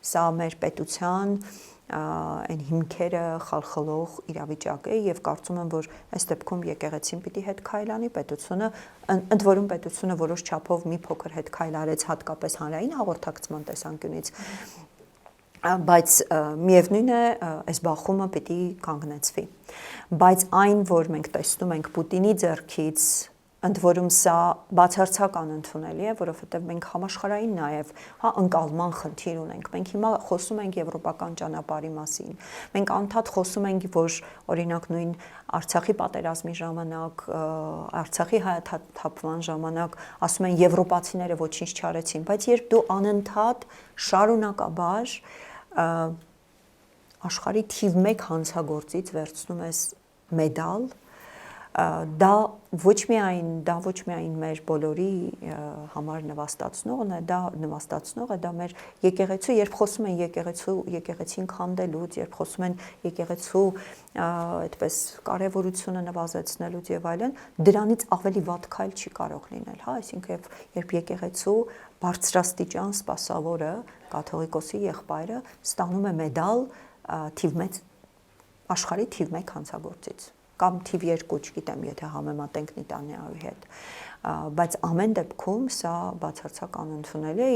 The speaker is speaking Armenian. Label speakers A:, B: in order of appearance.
A: սա մեր պետության այն հիմքերը խալխլող իրավիճակ է եւ կարծում եմ, որ այս դեպքում եկեղեցին պիտի հետ քայլանի, պետությունը ընդ որում պետությունը որոշ չափով մի փոքր հետ քայլ արեց հատկապես հանրային հաղորդակցման տեսանկյունից, բայց միևնույն է, այս բախումը պիտի կանգնեցվի, բայց այն, որ մենք տեսնում ենք Պուտինի ձեռքից, ընդ որում սա բացարձակ անընդունելի է, որովհետև մենք համաշխարհային նաև ընկալման խնդիր ունենք։ Մենք հիմա խոսում ենք եվրոպական ճանապարհի մասին։ Մենք անդադ խոսում ենք, որ օրինակ նույն Արցախի պատերազմի ժամանակ, Արցախի հայաթափման ժամանակ ասում են եվրոպացիները ոչինչ չարեցին, բայց երբ դու անընդհատ շարունակաբար աշխարհի թիվ 1 հանցագործից վերցնում ես մեդալ, դա ոչ միայն մեր բոլորի համար նվաստացնողն է, դա մեր եկեղեցու, երբ խոսում են եկեղեցին քանդելուց, երբ խոսում են եկեղեցու այդպես կարևորությունը նվազեցնելուց եւ այլն, դրանից ավելի վատ քայլ չի կարող լինել, այսինքն երբ եկեղեցու բարձրաստիճան սպասավորը, կաթողիկոսի եղբայրը ստանում է մեդալ աշխարհի թիվ 1 հանցագործից կամ թիվ 2, չգիտեմ, եթե համեմատենք Նետանյահուի հետ, բայց ամեն դեպքում սա բացարձակ անընդունելի է